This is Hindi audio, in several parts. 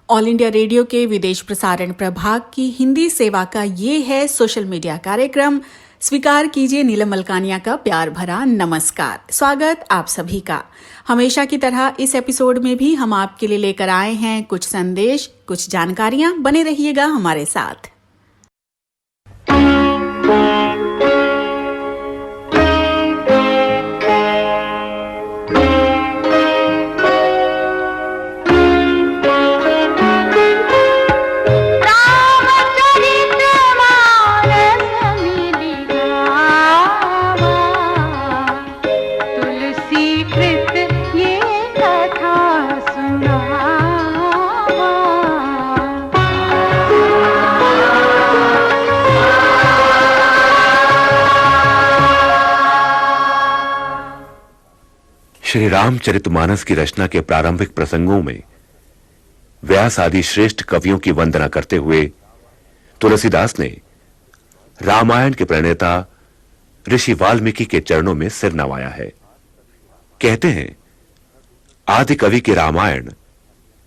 ऑल इंडिया रेडियो के विदेश प्रसारण प्रभाग की हिंदी सेवा का ये है सोशल मीडिया कार्यक्रम। स्वीकार कीजिए नीलम मलकानिया का प्यार भरा नमस्कार। स्वागत आप सभी का। हमेशा की तरह इस एपिसोड में भी हम आपके लिए लेकर आए हैं कुछ संदेश, कुछ जानकारियां। बने रहिएगा हमारे साथ। श्री रामचरितमानस की रचना के प्रारंभिक प्रसंगों में व्यास आदि श्रेष्ठ कवियों की वंदना करते हुए तुलसीदास ने रामायण के प्रणेता ऋषि वाल्मीकि के चरणों में सिर नवाया है। कहते हैं, आदि कवि के रामायण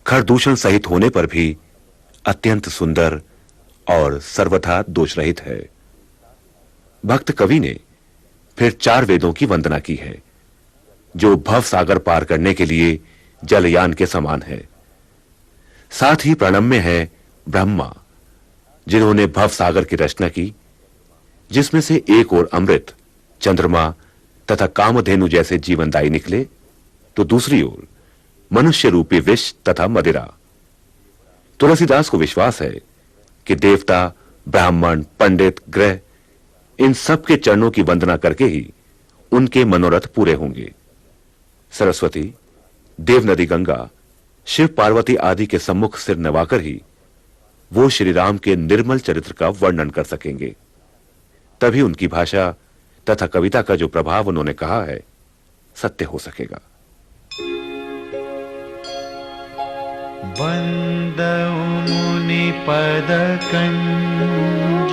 खरदूषण सहित होने पर भी अत्यंत सुंदर और सर्वथा दोषरहित है। भक्त कवि ने फिर 4 वेदों की वंदना की है, जो भव सागर पार करने के लिए जलयान के समान है। साथ ही प्रणम्य है ब्रह्मा, जिन्होंने भव सागर की रचना की, जिसमें से एक ओर अमृत, चंद्रमा तथा कामधेनु जैसे जीवनदायी निकले, तो दूसरी ओर मनुष्य रूपी विष तथा मदिरा। तुलसीदास को विश्वास है कि देवता, ब्राह्मण, पंडित, ग्रह, इन सब के चरणों की वंदना करके ही उनके मनोरथ पूरे होंगे। सरस्वती, देव नदी गंगा, शिव पार्वती आदि के सम्मुख सिर नवाकर ही वो श्री राम के निर्मल चरित्र का वर्णन कर सकेंगे। तभी उनकी भाषा तथा कविता का जो प्रभाव उन्होंने कहा है सत्य हो सकेगा। वंदऊ मुनि पद कंज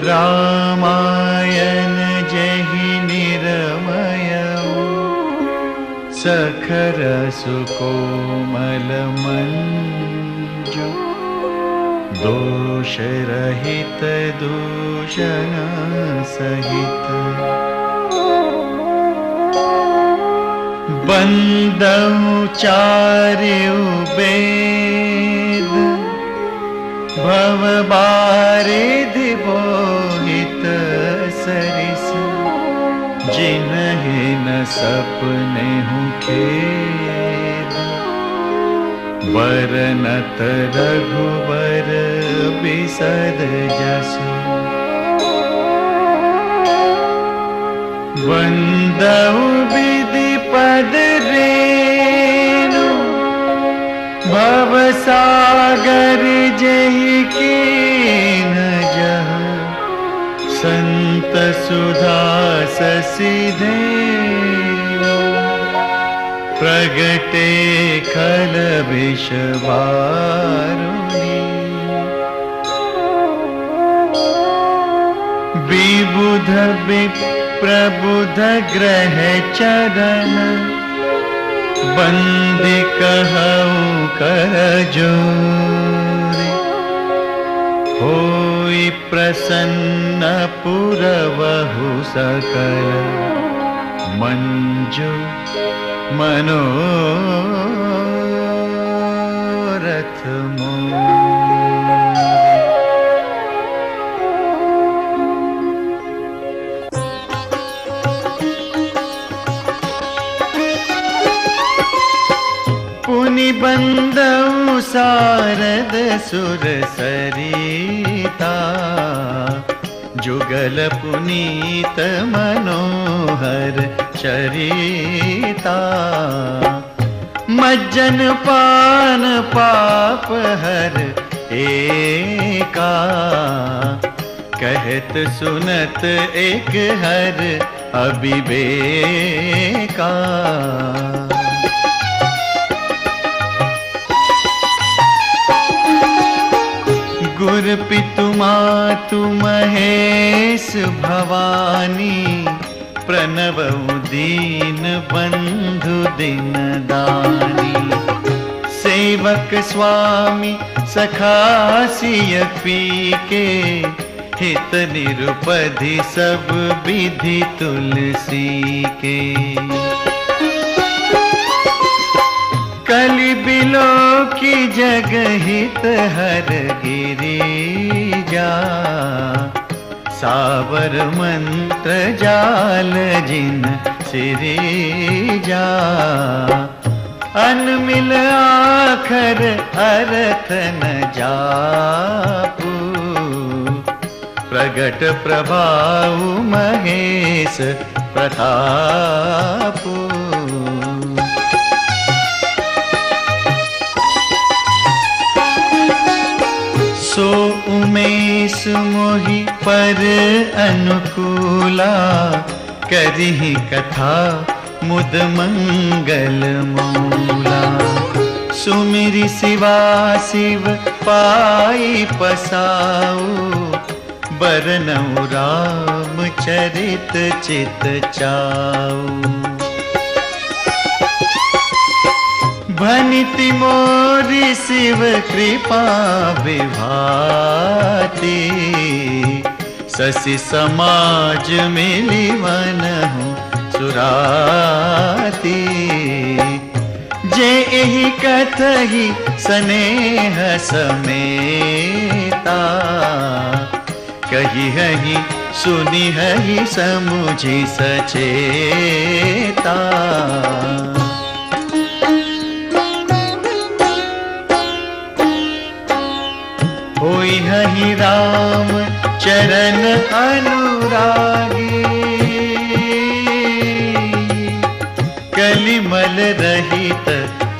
रामायण जहि निरमय सखर सुकोमल मंजु दोष रहित दूषण सहित बंदऊ चार्यु वेद भव बारिधि बोहित सरिस जिन्हि न सपने हूँ खेद बरनत रघुबर बिसद जस वंदऊ विधि पद रेणु भव सागर जहि कीन जह संत सुधा ससिधे प्रगटे खल विष बारुणी विबुध विप्रबुध ग्रह चरण बंदी कहूँ कर जोरे होई प्रसन्न पुरवहु सकल मंजु मनोरथ मोरे। पुनि बंदऊ सारद सुर सरिता जुगल पुनीत मनोहर चरिता मज्जन पान पाप हर एका कहत सुनत एक हर अविवेका गुर पितु मातु महेश भवानी प्रणवउ दीन बंधु दिन दानी सेवक स्वामी सखासिय पी के, हित निरुपधि सब विधि तुलसी के। कलि बिलो की जग हित हर गिरिजा, सावर मंत्र जाल जिन सिरिजा। अनमिल आखर अर्थ न जापू, प्रगट प्रभाऊ महेश प्रतापू। सो उमेश मोहि पर अनुकूला, करिहि कथा मुद मंगल मूला। सुमिरि शिवा शिव पाई पसाऊ, बरनऊ राम चरित चित चाऊ। भनिति मोरि शिव कृपा विभाति, शशि समाज मिली मनहु सुराती। जे एहि कथहि स्नेह समेता, कही हहि सुनि हहि समुझि सचेता। होई हहि राम चरण अनुरागी, कलिमल रहित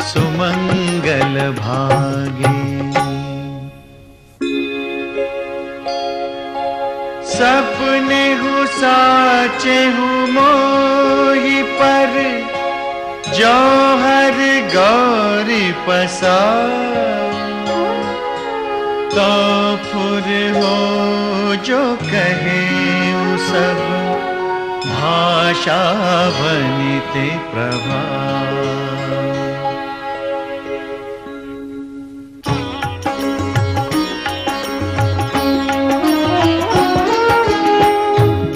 सुमंगल भागी। सपने हूँ साचे हूँ मोहि पर, जौहर गौरी पसाऊ। तो फुर हो जो कहे सब, भाषा बनिते प्रभा।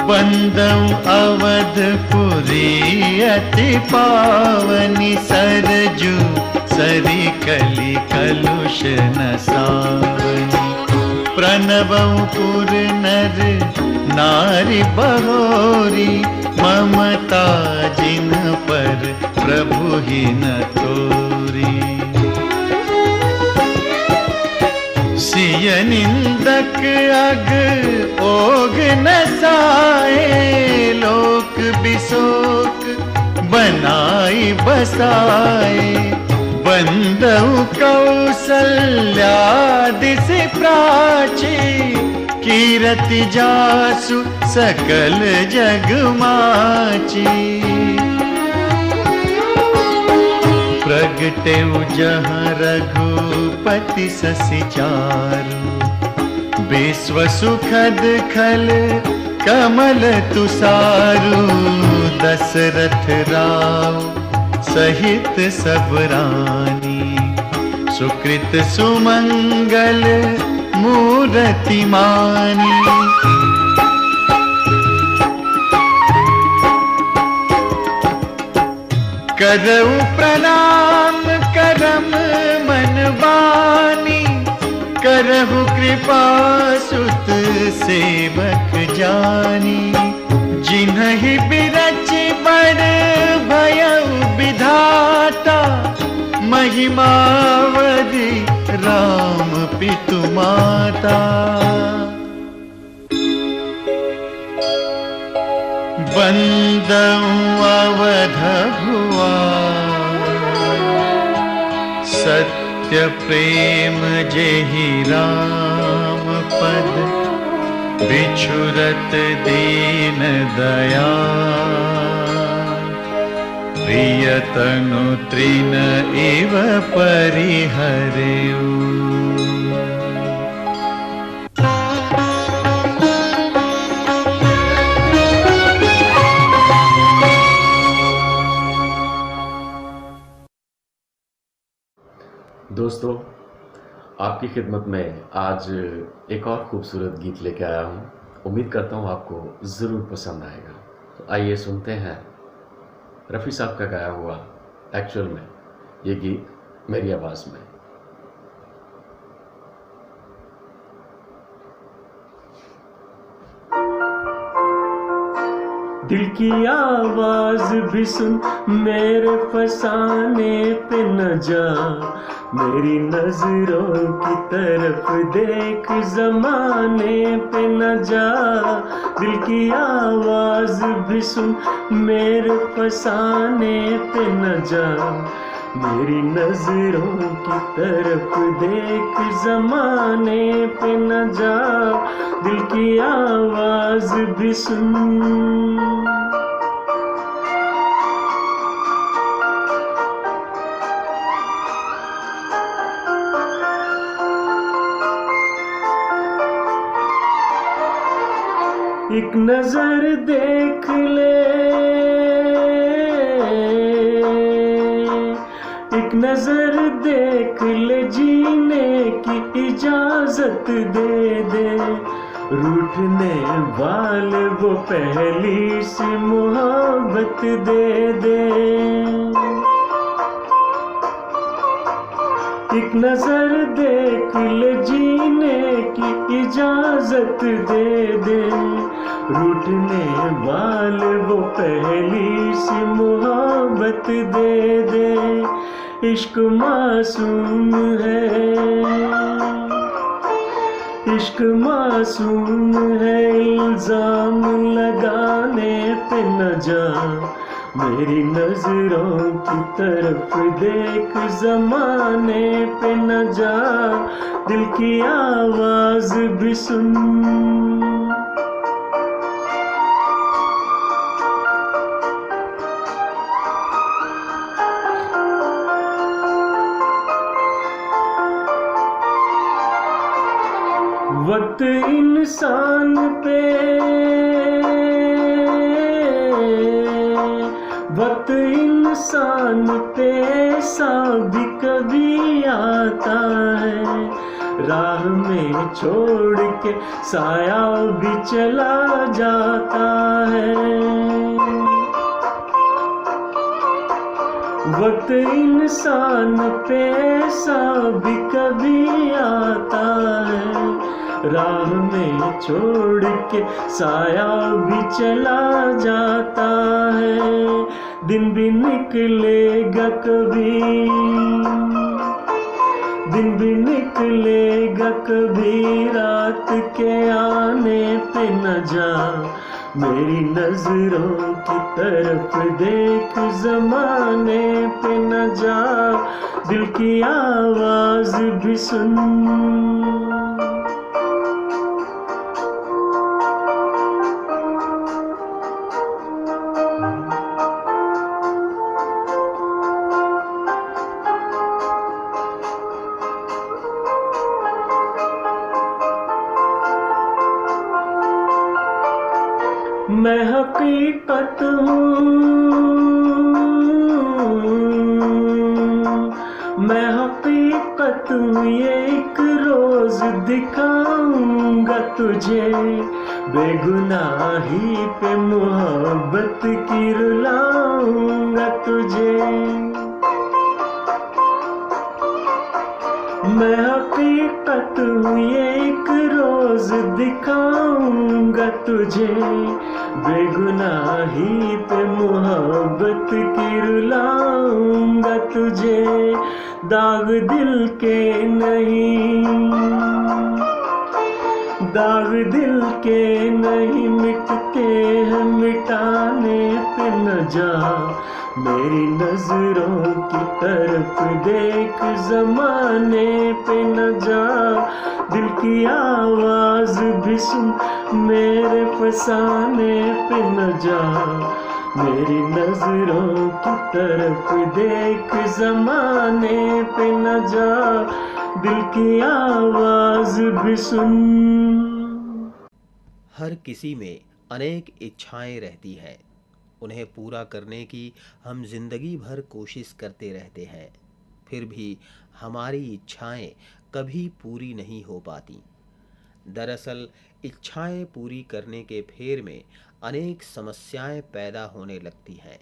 बंदऊ अवधपुरी अति पावनी, सरजू सरी कली कलुष न सावनी। प्रणवऊ पुर नर नारी बहोरी, ममता जिन पर प्रभु ही न तोरी। सिय निंदक अग ओग न साए, लोक बिसोक बनाई बसाए। बंदऊ कौसल्या दिसि प्राची, कीरति जासु सकल जग माची। प्रगटे जहाँ रघुपति ससि चारु, विश्व सुखद खल कमल तुसारु। दशरथ राव सहित सब रानी, सुकृत सुमंगल मूरति मानी। करऊ प्रणाम करम मन बानी, करहु कृपा सुत सेवक जानी। जिन्हि बिरच बड़ भयउ विधाता, महिमावधि राम पितु माता। बंदऊ अवध भुआ, सत्य प्रेम जेहि राम पद। बिछुरत दीन दया, प्रियतनु तृण इव परिहरेउ। दोस्तों, आपकी खिदमत में आज एक और खूबसूरत गीत लेके आया हूँ। उम्मीद करता हूँ आपको ज़रूर पसंद आएगा। तो आइए सुनते हैं रफ़ी साहब का गाया हुआ एक्चुअल में ये गीत मेरी आवाज़ में। दिल की आवाज भी सुन, मेरे फसाने पे न जा, मेरी नजरों की तरफ देख, जमाने पे न जा। दिल की आवाज भी सुन, मेरे फसाने पे न जा, मेरी नजरों की तरफ देख, जमाने पे न जा। दिल की आवाज भी सुन। एक नजर देख ले, एक नजर देख ले, जीने की इजाजत दे दे। रूठने वाले वो पहली सी मोहब्बत दे दे। एक नजर देख ले, जीने की इजाजत दे दे। रूठने वाले वो पहली सी मोहब्बत दे दे। इश्क मासूम है, इश्क मासूम है, इल्जाम लगाने पे न जा, मेरी नजरों की तरफ देख, जमाने पे न जा। दिल की आवाज भी सुन। वक्त इंसान पे, वक्त इंसान पे ऐसा भी कभी आता है, राह में छोड़ के साया भी चला जाता है। वक्त इंसान पे ऐसा भी कभी आता है, राह में छोड़ के साया भी चला जाता है। दिन भी निकलेगा कभी, दिन भी निकलेगा कभी, रात के आने पे न जा, मेरी नजरों की तरफ देख, जमाने पे न जा। दिल की आवाज भी सुन। मैं हकीकत हूँ, मैं हकीकत हूँ, ये एक रोज दिखाऊंगा तुझे, बेगुनाही पे मोहब्बत की रुलाऊंगा तुझे। मैं हकीकत हूँ, ये एक रोज दिखाऊंगा तुझे, बेगुनाही पे मोहब्बत की रुलाऊंगा तुझे। दाग दिल के नहीं, दाग दिल के नहीं, मिटते हैं मिटाने पे न जा, मेरी नजरों की तरफ देख, जमाने पे न जा। दिल की आवाज भी सुन, मेरे फसाने पे न जा, मेरी नजरों की तरफ देख, जमाने पे न जा। दिल की आवाज भी सुन। हर किसी में अनेक इच्छाएं रहती हैं, उन्हें पूरा करने की हम जिंदगी भर कोशिश करते रहते हैं, फिर भी हमारी इच्छाएं कभी पूरी नहीं हो पाती। दरअसल इच्छाएं पूरी करने के फेर में अनेक समस्याएं पैदा होने लगती हैं।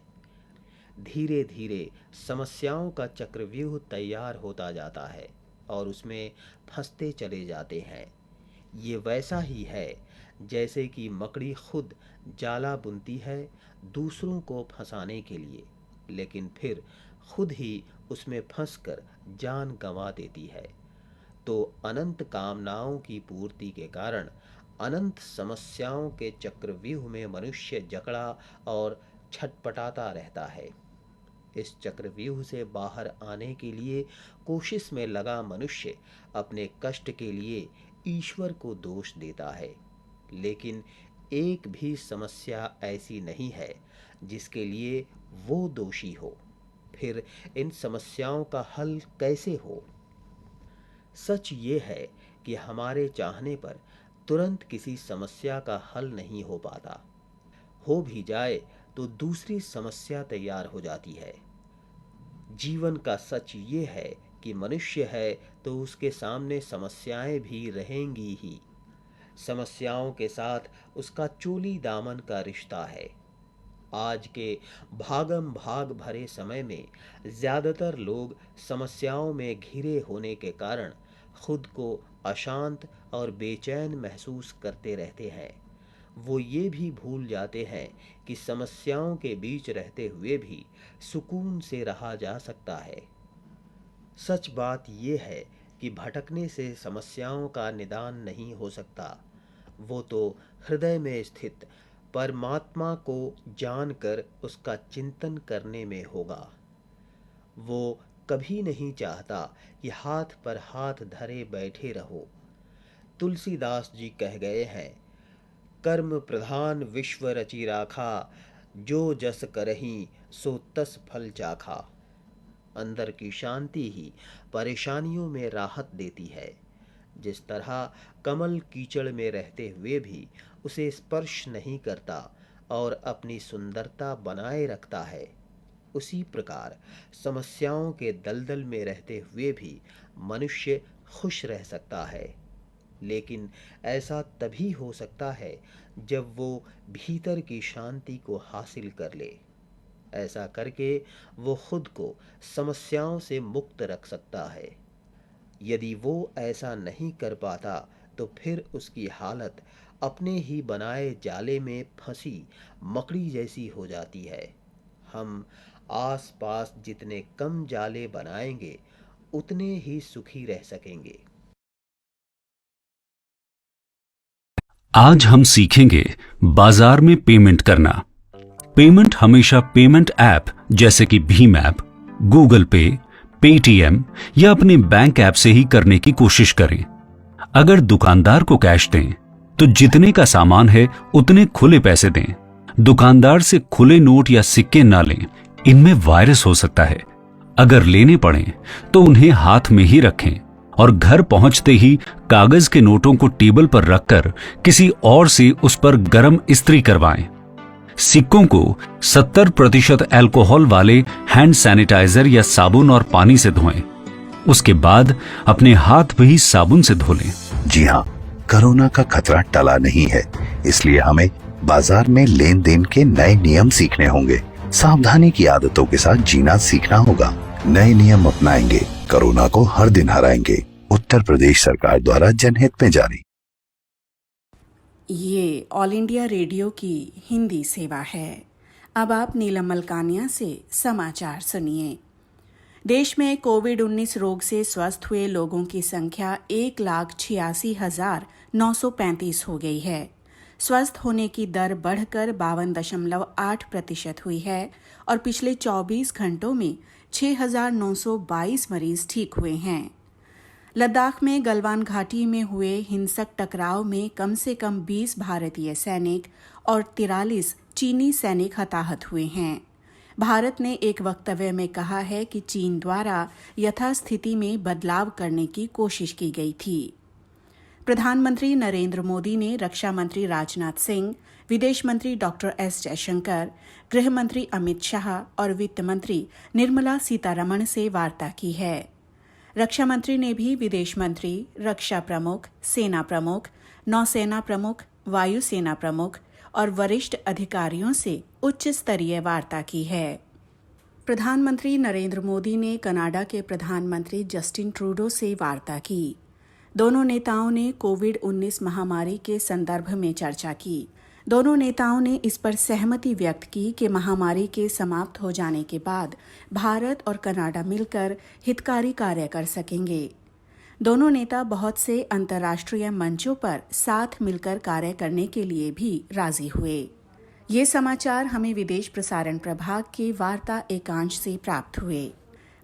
धीरे धीरे समस्याओं का चक्रव्यूह तैयार होता जाता है और उसमें फंसते चले जाते हैं। ये वैसा ही है जैसे कि मकड़ी खुद जाला बुनती है दूसरों को फंसाने के लिए, लेकिन फिर खुद ही उसमें फंसकर जान गंवा देती है। तो अनंत कामनाओं की पूर्ति के कारण अनंत समस्याओं के चक्रव्यूह में मनुष्य जकड़ा और छटपटाता रहता है। इस चक्रव्यूह से बाहर आने के लिए कोशिश में लगा मनुष्य अपने कष्ट के लिए ईश्वर को दोष देता है, लेकिन एक भी समस्या ऐसी नहीं है जिसके लिए वो दोषी हो। फिर इन समस्याओं का हल कैसे हो? सच ये है कि हमारे चाहने पर तुरंत किसी समस्या का हल नहीं हो पाता। हो भी जाए तो दूसरी समस्या तैयार हो जाती है। जीवन का सच ये है कि मनुष्य है तो उसके सामने समस्याएं भी रहेंगी ही। समस्याओं के साथ उसका चोली दामन का रिश्ता है। आज के भागम भाग भरे समय में ज्यादातर लोग समस्याओं में घिरे होने के कारण खुद को अशांत और बेचैन महसूस करते रहते हैं। वो ये भी भूल जाते हैं कि समस्याओं के बीच रहते हुए भी सुकून से रहा जा सकता है। सच बात ये है कि भटकने से समस्याओं का निदान नहीं हो सकता। वो तो हृदय में स्थित परमात्मा को जानकर उसका चिंतन करने में होगा। वो कभी नहीं चाहता कि हाथ पर हाथ धरे बैठे रहो। तुलसीदास जी कह गए हैं, कर्म प्रधान विश्व रचि राखा, जो जस करही सो तस फल चाखा। अंदर की शांति ही परेशानियों में राहत देती है। जिस तरह कमल कीचड़ में रहते हुए भी उसे स्पर्श नहीं करता और अपनी सुंदरता बनाए रखता है, उसी प्रकार समस्याओं के दलदल में रहते हुए भी मनुष्य खुश रह सकता है। लेकिन ऐसा तभी हो सकता है जब वो भीतर की शांति को हासिल कर ले। ऐसा करके वो खुद को समस्याओं से मुक्त रख सकता है। यदि वो ऐसा नहीं कर पाता तो फिर उसकी हालत अपने ही बनाए जाले में फंसी मकड़ी जैसी हो जाती है। हम आसपास जितने कम जाले बनाएंगे उतने ही सुखी रह सकेंगे। आज हम सीखेंगे बाजार में पेमेंट करना। पेमेंट हमेशा पेमेंट ऐप जैसे कि भीम ऐप, गूगल पे, पेटीएम या अपने बैंक ऐप से ही करने की कोशिश करें। अगर दुकानदार को कैश दें तो जितने का सामान है उतने खुले पैसे दें। दुकानदार से खुले नोट या सिक्के ना लें, इनमें वायरस हो सकता है। अगर लेने पड़े तो उन्हें हाथ में ही रखें और घर पहुंचते ही कागज के नोटों को टेबल पर रखकर किसी और से उस पर गर्म इस्त्री करवाएं। सिक्कों को 70% अल्कोहल वाले हैंड सैनिटाइजर या साबुन और पानी से धोएं। उसके बाद अपने हाथ भी साबुन से धो लें। जी हाँ, कोरोना का खतरा टला नहीं है, इसलिए हमें बाजार में लेन देन के नए नियम सीखने होंगे। सावधानी की आदतों के साथ जीना सीखना होगा। नए नियम अपनाएंगे, कोरोना को हर दिन हराएंगे। उत्तर प्रदेश सरकार द्वारा जनहित में जारी। ये ऑल इंडिया रेडियो की हिंदी सेवा है। अब आप नीलम मलकानिया से समाचार सुनिए। देश में कोविड-19 रोग से स्वस्थ हुए लोगों की संख्या 1,86,935 हो गई है। स्वस्थ होने की दर बढ़कर 52.8% हुई है और पिछले 24 घंटों में 6,922 मरीज ठीक हुए हैं। लद्दाख में गलवान घाटी में हुए हिंसक टकराव में कम से कम 20 भारतीय सैनिक और 43 चीनी सैनिक हताहत हुए हैं। भारत ने एक वक्तव्य में कहा है कि चीन द्वारा यथास्थिति में बदलाव करने की कोशिश की गई थी। प्रधानमंत्री नरेंद्र मोदी ने रक्षा मंत्री राजनाथ सिंह, विदेश मंत्री डॉक्टर एस जयशंकर, गृह मंत्री अमित शाह और वित्त मंत्री निर्मला सीतारमण से वार्ता की है। रक्षा मंत्री ने भी विदेश मंत्री, रक्षा प्रमुख, सेना प्रमुख, नौसेना प्रमुख, वायुसेना प्रमुख और वरिष्ठ अधिकारियों से उच्च स्तरीय वार्ता की है। प्रधानमंत्री नरेंद्र मोदी ने कनाडा के प्रधानमंत्री जस्टिन ट्रूडो से वार्ता की। दोनों नेताओं ने कोविड-19 महामारी के संदर्भ में चर्चा की। दोनों नेताओं ने इस पर सहमति व्यक्त की कि महामारी के समाप्त हो जाने के बाद भारत और कनाडा मिलकर हितकारी कार्य कर सकेंगे। दोनों नेता बहुत से अंतर्राष्ट्रीय मंचों पर साथ मिलकर कार्य करने के लिए भी राजी हुए। ये समाचार हमें विदेश प्रसारण प्रभाग के वार्ता एकांश से प्राप्त हुए।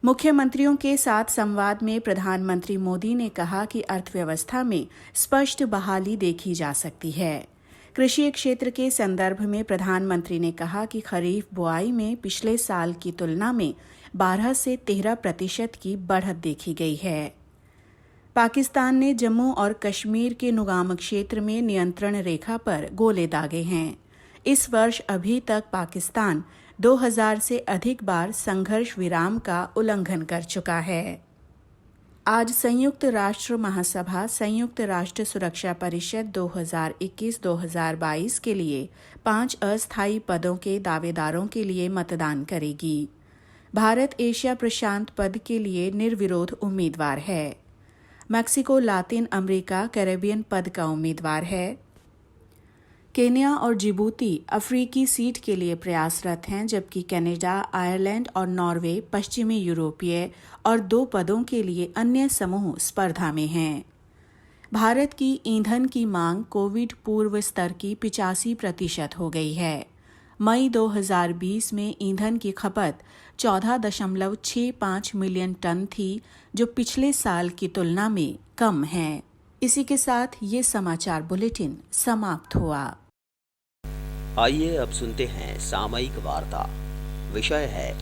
मुख्यमंत्रियों के साथ संवाद में प्रधानमंत्री मोदी ने कहा कि अर्थव्यवस्था में स्पष्ट बहाली देखी जा सकती है। कृषि क्षेत्र के संदर्भ में प्रधानमंत्री ने कहा कि खरीफ बुआई में पिछले साल की तुलना में 12 से 13% की बढ़त देखी गई है। पाकिस्तान ने जम्मू और कश्मीर के नुगाम क्षेत्र में नियंत्रण रेखा पर गोले दागे हैं। इस वर्ष अभी तक पाकिस्तान 2000 से अधिक बार संघर्ष विराम का उल्लंघन कर चुका है। आज संयुक्त राष्ट्र महासभा संयुक्त राष्ट्र सुरक्षा परिषद 2021-2022 के लिए 5 अस्थायी पदों के दावेदारों के लिए मतदान करेगी। भारत एशिया प्रशांत पद के लिए निर्विरोध उम्मीदवार है। मैक्सिको लातिन अमेरिका कैरेबियन पद का उम्मीदवार है। केन्या और जिबूती अफ्रीकी सीट के लिए प्रयासरत हैं, जबकि कनाडा, आयरलैंड और नॉर्वे पश्चिमी यूरोपीय और 2 पदों के लिए अन्य समूह स्पर्धा में हैं। भारत की ईंधन की मांग कोविड पूर्व स्तर की 85% हो गई है। मई 2020 में ईंधन की खपत 14.65 मिलियन टन थी, जो पिछले साल की तुलना में कम है। इसी के साथ ये समाचार बुलेटिन समाप्त हुआ। आइए अब सुनते हैं सामयिक वार्ता। विषय है,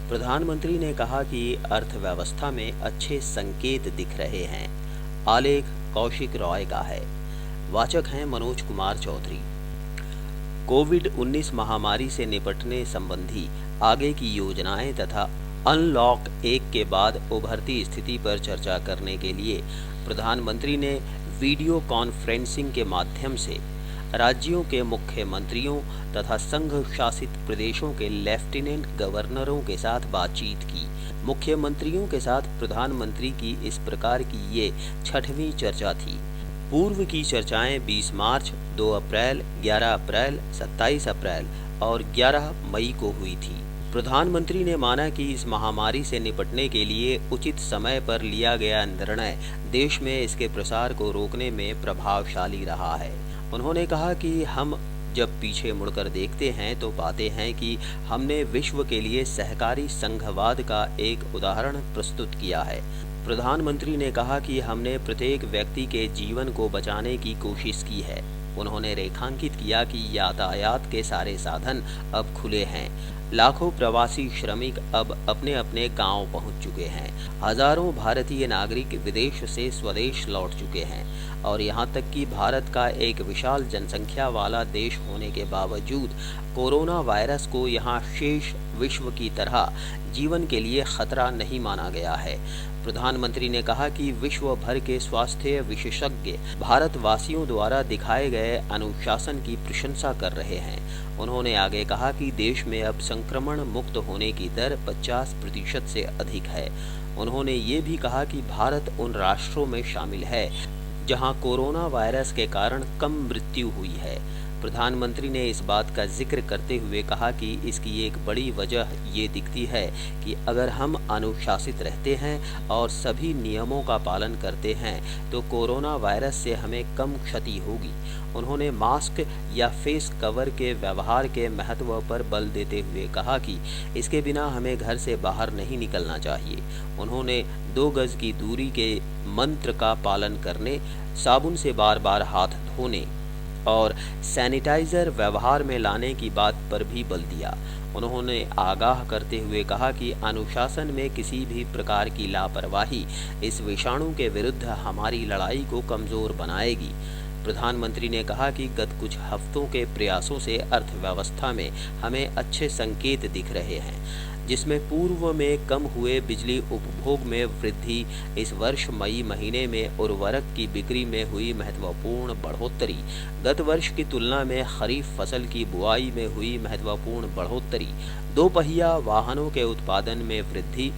प्रधानमंत्री ने कहा कि अर्थव्यवस्था में अच्छे संकेत दिख रहे हैं। आलेख कौशिक रॉय का है। वाचक हैं मनोज कुमार चौधरी। कोविड-19 महामारी से निपटने संबंधी आगे की योजनाएं तथा अनलॉक 1 के बाद उभरती स्थिति पर चर्चा करने के लिए प्रधानमंत्री ने वीडियो कॉन्फ्रेंसिंग के माध्यम से राज्यों के मुख्यमंत्रियों तथा संघ शासित प्रदेशों के लेफ्टिनेंट गवर्नरों के साथ बातचीत की। मुख्यमंत्रियों के साथ प्रधानमंत्री की इस प्रकार की ये 6वीं चर्चा थी। पूर्व की चर्चाएं 20 मार्च, 2 अप्रैल, 11 अप्रैल, 27 अप्रैल और 11 मई को हुई थी। प्रधानमंत्री ने माना कि इस महामारी से निपटने के लिए उचित समय पर लिया गया निर्णय देश में इसके प्रसार को रोकने में प्रभावशाली रहा है। उन्होंने कहा कि हम जब पीछे मुड़कर देखते हैं तो पाते हैं कि हमने विश्व के लिए सहकारी संघवाद का एक उदाहरण प्रस्तुत किया है। प्रधानमंत्री ने कहा कि हमने प्रत्येक व्यक्ति के जीवन को बचाने की कोशिश की है। उन्होंने रेखांकित किया कि यातायात के सारे साधन अब खुले हैं। लाखों प्रवासी श्रमिक अब अपने अपने गांव पहुंच चुके हैं। हजारों भारतीय नागरिक विदेश से स्वदेश लौट चुके हैं और यहां तक कि भारत का एक विशाल जनसंख्या वाला देश होने के बावजूद कोरोना वायरस को यहां शेष विश्व की तरह जीवन के लिए खतरा नहीं माना गया है। प्रधानमंत्री ने कहा कि विश्व भर के स्वास्थ्य विशेषज्ञ भारतवासियों द्वारा दिखाए गए अनुशासन की प्रशंसा कर रहे हैं। उन्होंने आगे कहा कि देश में अब संक्रमण मुक्त होने की दर 50% से अधिक है। उन्होंने ये भी कहा कि भारत उन राष्ट्रों में शामिल है जहां कोरोना वायरस के कारण कम मृत्यु हुई है। प्रधानमंत्री ने इस बात का जिक्र करते हुए कहा कि इसकी एक बड़ी वजह ये दिखती है कि अगर हम अनुशासित रहते हैं और सभी नियमों का पालन करते हैं तो कोरोना वायरस से हमें कम क्षति होगी। उन्होंने मास्क या फेस कवर के व्यवहार के महत्व पर बल देते हुए कहा कि इसके बिना हमें घर से बाहर नहीं निकलना चाहिए। उन्होंने 2 गज की दूरी के मंत्र का पालन करने, साबुन से बार बार हाथ धोने और सैनिटाइजर व्यवहार में लाने की बात पर भी बल दिया। उन्होंने आगाह करते हुए कहा कि अनुशासन में किसी भी प्रकार की लापरवाही इस विषाणु के विरुद्ध हमारी लड़ाई को कमजोर बनाएगी। प्रधानमंत्री ने कहा कि गत कुछ हफ्तों के प्रयासों से अर्थव्यवस्था में हमें अच्छे संकेत दिख रहे हैं, जिसमें पूर्व में कम हुए बिजली उपभोग में वृद्धि, इस वर्ष मई महीने में उर्वरक की बिक्री में हुई महत्वपूर्ण बढ़ोतरी, गत वर्ष की तुलना में खरीफ फसल की बुआई में हुई महत्वपूर्ण बढ़ोतरी, दोपहिया वाहनों के उत्पादन में वृद्धि,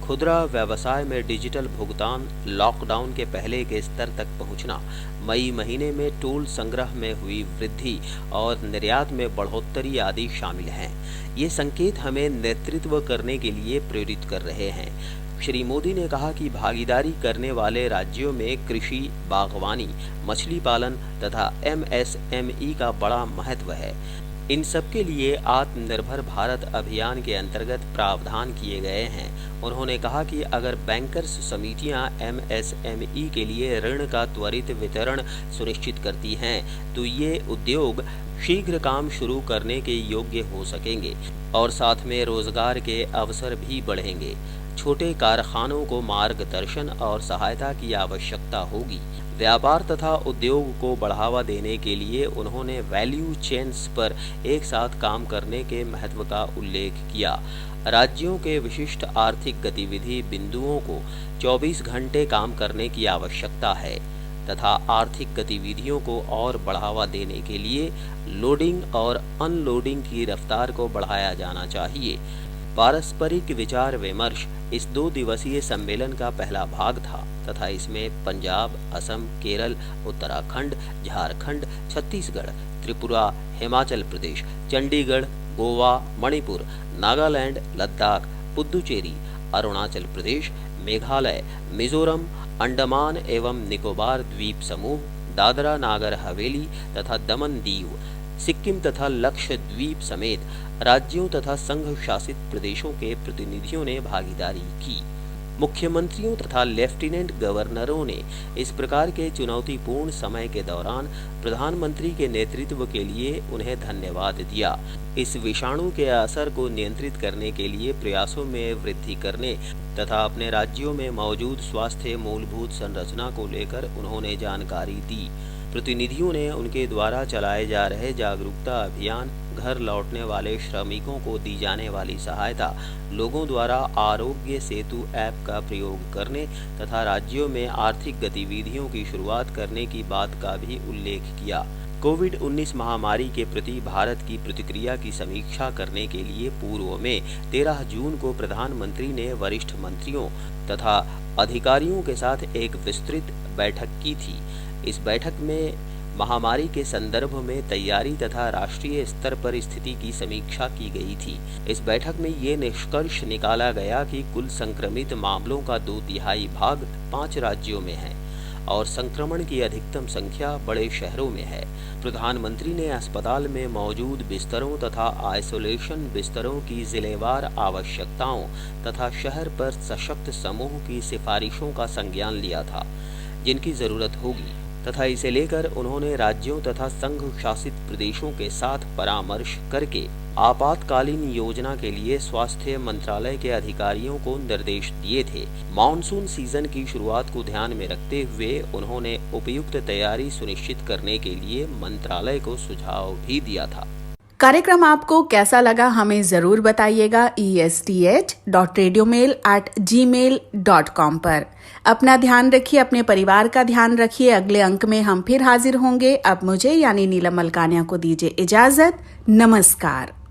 खुदरा व्यवसाय में डिजिटल भुगतान, लॉकडाउन के पहले के स्तर तक पहुंचना, मई महीने में टोल संग्रह में हुई वृद्धि और निर्यात में बढ़ोतरी आदि शामिल हैं। ये संकेत हमें नेतृत्व करने के लिए प्रेरित कर रहे हैं। श्री मोदी ने कहा कि भागीदारी करने वाले राज्यों में कृषि, बागवानी, मछली पालन तथा MSME का बड़ा महत्व है। इन सब के लिए आत्मनिर्भर भारत अभियान के अंतर्गत प्रावधान किए गए हैं। उन्होंने कहा कि अगर बैंकर्स समितियां MSME के लिए ऋण का त्वरित वितरण सुनिश्चित करती हैं, तो ये उद्योग शीघ्र काम शुरू करने के योग्य हो सकेंगे और साथ में रोजगार के अवसर भी बढ़ेंगे। छोटे कारखानों को मार्गदर्शन और सहायता की आवश्यकता होगी। व्यापार तथा उद्योग को बढ़ावा देने के लिए उन्होंने वैल्यू चेन्स पर एक साथ काम करने के महत्व का उल्लेख किया। राज्यों के विशिष्ट आर्थिक गतिविधि बिंदुओं को 24 घंटे काम करने की आवश्यकता है तथा आर्थिक गतिविधियों को और बढ़ावा देने के लिए लोडिंग और अनलोडिंग की रफ्तार को बढ़ाया जाना चाहिए। पारस्परिक विचार विमर्श इस 2 दिवसीय सम्मेलन का पहला भाग था तथा इसमें पंजाब, असम, केरल, उत्तराखंड, झारखंड, छत्तीसगढ़, त्रिपुरा, हिमाचल प्रदेश, चंडीगढ़, गोवा, मणिपुर, नागालैंड, लद्दाख, पुदुचेरी, अरुणाचल प्रदेश, मेघालय, मिजोरम, अंडमान एवं निकोबार द्वीप समूह, दादरा नागर हवेली तथा दमन दीव, सिक्किम तथा लक्षद्वीप समेत राज्यों तथा संघ शासित प्रदेशों के प्रतिनिधियों ने भागीदारी की। मुख्यमंत्रियों तथा लेफ्टिनेंट गवर्नरों ने इस प्रकार के चुनौतीपूर्ण समय के दौरान प्रधानमंत्री के नेतृत्व के लिए उन्हें धन्यवाद दिया। इस विषाणु के असर को नियंत्रित करने के लिए प्रयासों में वृद्धि करने तथा अपने राज्यों में मौजूद स्वास्थ्य मूलभूत संरचना को लेकर उन्होंने जानकारी दी। प्रतिनिधियों ने उनके द्वारा चलाए जा रहे जागरूकता अभियान, घर लौटने वाले श्रमिकों को दी जाने वाली सहायता, लोगों द्वारा आरोग्य सेतु ऐप का प्रयोग करने तथा राज्यों में आर्थिक गतिविधियों की शुरुआत करने की बात का भी उल्लेख किया। कोविड-19 महामारी के प्रति भारत की प्रतिक्रिया की समीक्षा करने के लिए पूर्व में 13 जून को प्रधानमंत्री ने वरिष्ठ मंत्रियों तथा अधिकारियों के साथ एक विस्तृत बैठक की थी। इस बैठक में महामारी के संदर्भ में तैयारी तथा राष्ट्रीय स्तर पर स्थिति की समीक्षा की गई थी। इस बैठक में ये निष्कर्ष निकाला गया कि कुल संक्रमित मामलों का 2/3 भाग 5 राज्यों में है और संक्रमण की अधिकतम संख्या बड़े शहरों में है। प्रधानमंत्री ने अस्पताल में मौजूद बिस्तरों तथा आइसोलेशन बिस्तरों की जिलेवार आवश्यकताओं तथा शहर पर सशक्त समूह की सिफारिशों का संज्ञान लिया था, जिनकी जरूरत होगी तथा इसे लेकर उन्होंने राज्यों तथा संघ शासित प्रदेशों के साथ परामर्श करके आपातकालीन योजना के लिए स्वास्थ्य मंत्रालय के अधिकारियों को निर्देश दिए थे। मानसून सीजन की शुरुआत को ध्यान में रखते हुए उन्होंने उपयुक्त तैयारी सुनिश्चित करने के लिए मंत्रालय को सुझाव भी दिया था। कार्यक्रम आपको कैसा लगा हमें जरूर बताइएगा esth.radiomail@gmail.com पर। अपना ध्यान रखिए, अपने परिवार का ध्यान रखिए। अगले अंक में हम फिर हाजिर होंगे। अब मुझे यानी नीलम मलकानिया को दीजिए इजाजत। नमस्कार।